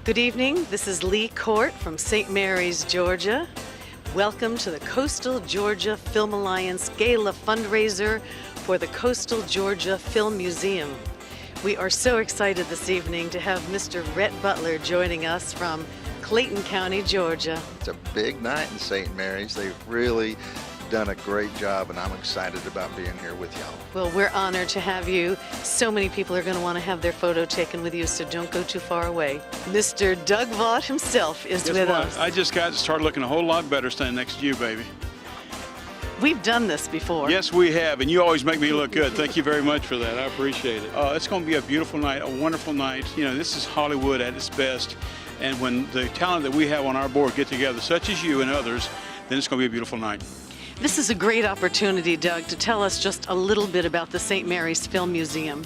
Good evening. This is Lee Court from St. Mary's, Georgia. Welcome to the Coastal Georgia Film Alliance Gala fundraiser for the Coastal Georgia Film Museum. We are so excited this evening to have Mr. Rhett Butler joining us from Clayton County, Georgia. It's a big night in St. Mary's. They've really done a great job, and I'm excited about being here with y'all. Well, we're honored to have you. So many people are going to want to have their photo taken with you, so don't go too far away. Mr. Doug Vaught himself is with us. I just got to start looking a whole lot better standing next to you, baby. We've done this before. Yes, we have, and you always make me look good. Thank you very much for that. I appreciate it. It's going to be a beautiful night, a wonderful night. You know, this is Hollywood at its best, and when the talent that we have on our board get together, such as you and others, then it's going to be a beautiful night. This is a great opportunity, Doug, to tell us just a little bit about the St. Mary's Film Museum.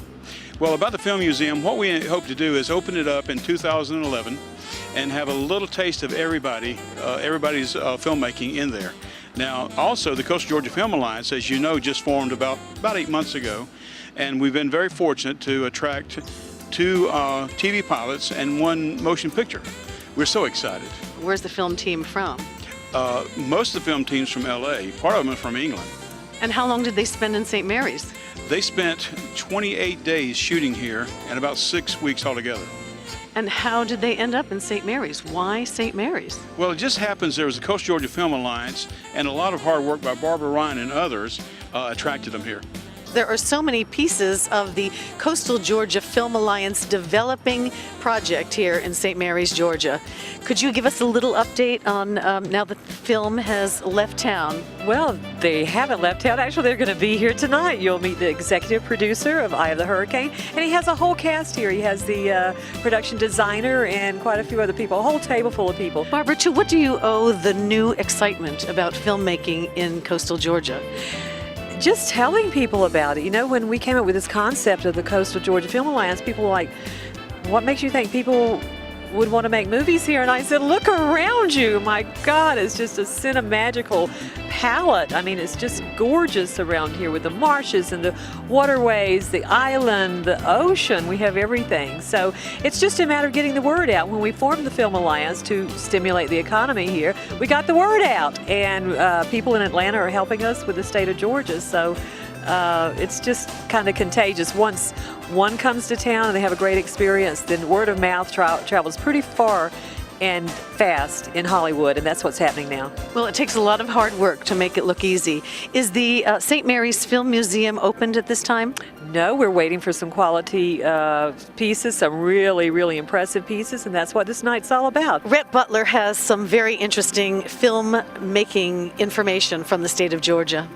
Well, about the Film Museum, what we hope to do is open it up in 2011 and have a little taste of everybody's filmmaking in there. Now, also, the Coastal Georgia Film Alliance, as you know, just formed about 8 months ago, and we've been very fortunate to attract 2 TV pilots and 1 motion picture. We're so excited. Where's the film team from? Most of the film team's from LA, part of them are from England. And how long did they spend in St. Mary's? They spent 28 days shooting here and about 6 weeks altogether. And how did they end up in St. Mary's? Why St. Mary's? Well, it just happens there was a Coastal Georgia Film Alliance, and a lot of hard work by Barbara Ryan and others attracted them here. There are so many pieces of the Coastal Georgia Film Alliance developing project here in St. Mary's, Georgia. Could you give us a little update on now that the film has left town? Well, they haven't left town. Actually, they're going to be here tonight. You'll meet the executive producer of Eye of the Hurricane, and he has a whole cast here. He has the production designer and quite a few other people, a whole table full of people. Barbara, to what do you owe the new excitement about filmmaking in Coastal Georgia? Just telling people about it. You know, when we came up with this concept of the Coastal Georgia Film Alliance, people were like, what makes you think people would want to make movies here? And I said, look around you. My God, it's just a cinemagical palette. I mean, it's just gorgeous around here with the marshes and the waterways, the island, the ocean. We have everything. So it's just a matter of getting the word out. When we formed the Film Alliance to stimulate the economy here, we got the word out. And people in Atlanta are helping us with the state of Georgia. So it's just kind of contagious. Once one comes to town and they have a great experience, then word of mouth travels pretty far and fast in Hollywood, and that's what's happening now. Well, it takes a lot of hard work to make it look easy. Is the St. Mary's Film Museum opened at this time? No, we're waiting for some quality pieces, some really, really impressive pieces, and that's what this night's all about. Rhett Butler has some very interesting film-making information from the state of Georgia.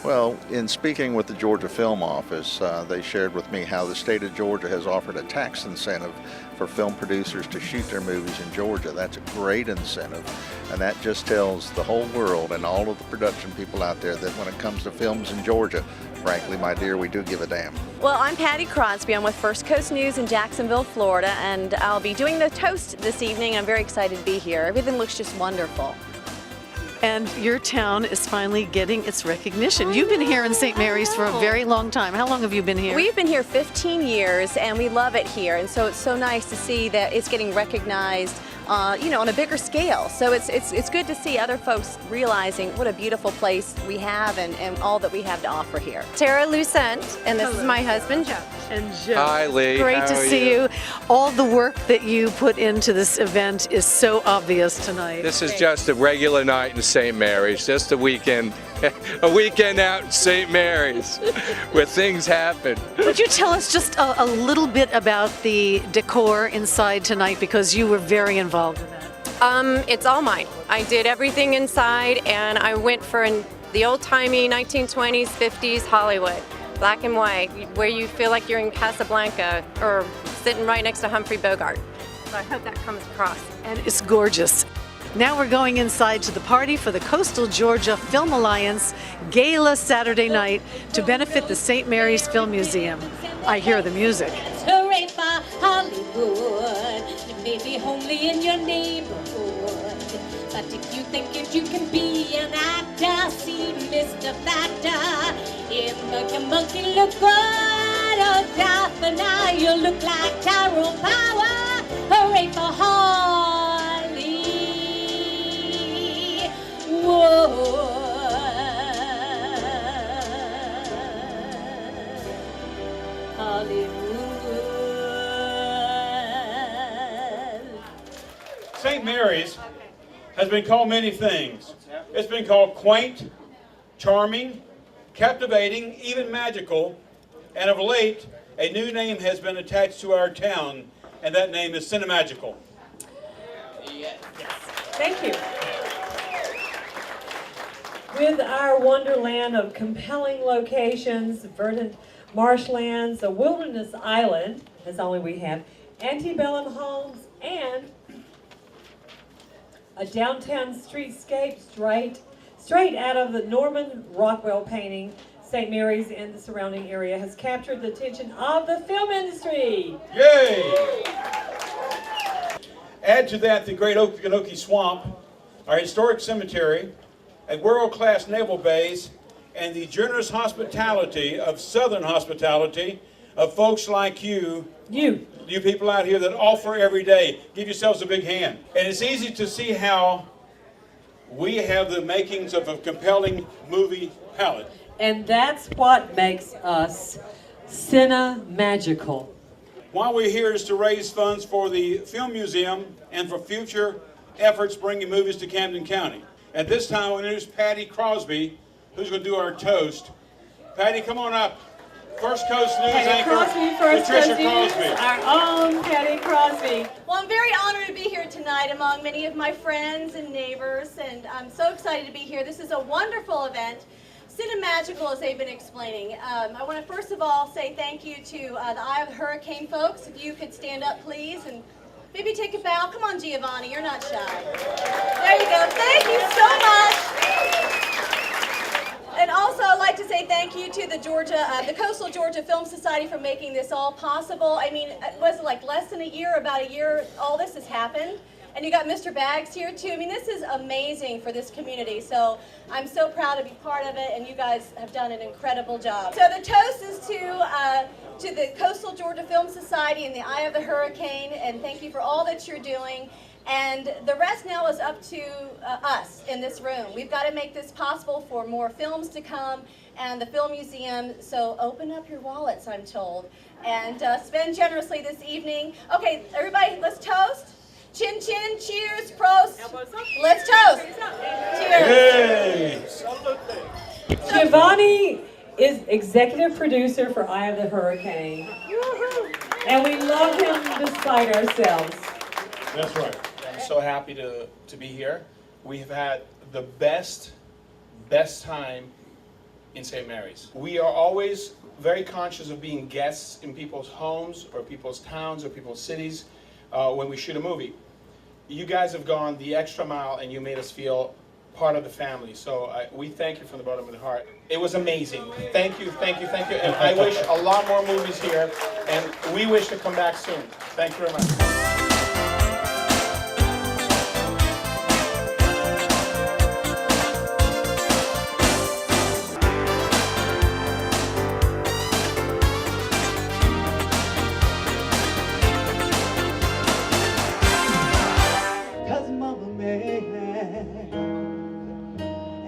Well, in speaking with the Georgia Film Office, they shared with me how the state of Georgia has offered a tax incentive for film producers to shoot their movies in Georgia. That's a great incentive, and that just tells the whole world and all of the production people out there that when it comes to films in Georgia, frankly, my dear, we do give a damn. Well, I'm Patty Crosby. I'm with First Coast News in Jacksonville, Florida, and I'll be doing the toast this evening. I'm very excited to be here. Everything looks just wonderful. And your town is finally getting its recognition. You've been here in St. Mary's for a very long time. How long have you been here? We've been here 15 years, and we love it here. And so it's so nice to see that it's getting recognized, you know, on a bigger scale. So it's good to see other folks realizing what a beautiful place we have and all that we have to offer here. Tara Lucent, and this is my husband, Joe. And Joe. Hi, Lee. Great to see you. All the work that you put into this event is so obvious tonight. This is just a regular night in St. Mary's, just a weekend out in St. Mary's where things happen. Would you tell us just a little bit about the decor inside tonight, because you were very involved in that? It's all mine. I did everything inside, and I went for the old-timey 1920s, 50s Hollywood. Black and white, where you feel like you're in Casablanca or sitting right next to Humphrey Bogart. So I hope that comes across. And it's gorgeous. Now we're going inside to the party for the Coastal Georgia Film Alliance Gala Saturday night to benefit the St. Mary's Film Museum. I hear the music. Hooray for Hollywood. You may be homely in your neighborhood, but if you think if you can be an actor, see Mr. Factor in the monkey look good. Oh, die for now, you look like Tyrone Power. Hooray faithful Hollywood. St. Mary's has been called many things. It's been called quaint, charming, captivating, even magical, and of late, a new name has been attached to our town, and that name is Cinemagical. Thank you. With our wonderland of compelling locations, verdant marshlands, a wilderness island, as only we have, antebellum homes, and a downtown streetscape straight out of the Norman Rockwell painting, St. Mary's and the surrounding area has captured the attention of the film industry. Yay! Add to that the great Okefenokee Swamp, our historic cemetery, a world-class naval base, and the generous hospitality of Southern hospitality of folks like you people out here that offer every day. Give yourselves a big hand. And it's easy to see how we have the makings of a compelling movie palette. And that's what makes us Cinemagical. Why we're here is to raise funds for the Film Museum and for future efforts bringing movies to Camden County. At this time, we'll introduce Patty Crosby, who's going to do our toast. Patty, come on up. First Coast News anchor, Patricia Crosby. Our own Patty Crosby. Well, I'm very honored to be here tonight among many of my friends and neighbors, and I'm so excited to be here. This is a wonderful event. Cinemagical, as they've been explaining. I want to first of all say thank you to the Eye of the Hurricane folks. If you could stand up, please, and maybe take a bow. Come on, Giovanni, you're not shy. There you go. Thank you so much. And also, I'd like to say thank you to the Coastal Georgia Film Society for making this all possible. I mean, it was like less than about a year, all this has happened. And you got Mr. Baggs here too. I mean, this is amazing for this community. So I'm so proud to be part of it, and you guys have done an incredible job. So the toast is to the Coastal Georgia Film Society and the Eye of the Hurricane, and thank you for all that you're doing. And the rest now is up to us in this room. We've got to make this possible for more films to come and the Film Museum. So open up your wallets, I'm told, and spend generously this evening. Okay, everybody, let's toast. Chin chin, cheers, prost. Let's toast. Cheers. Giovanni is executive producer for Eye of the Hurricane. And we love him despite ourselves. That's right. I'm so happy to be here. We have had the best time in St. Mary's. We are always very conscious of being guests in people's homes or people's towns or people's cities when we shoot a movie. You guys have gone the extra mile and you made us feel part of the family. So we thank you from the bottom of the heart. It was amazing. Thank you, thank you, thank you. And I wish a lot more movies here, and we wish to come back soon. Thank you very much.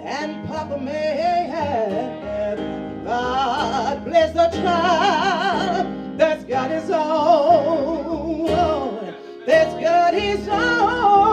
And Papa may have, God bless the child that's got his own, that's got his own.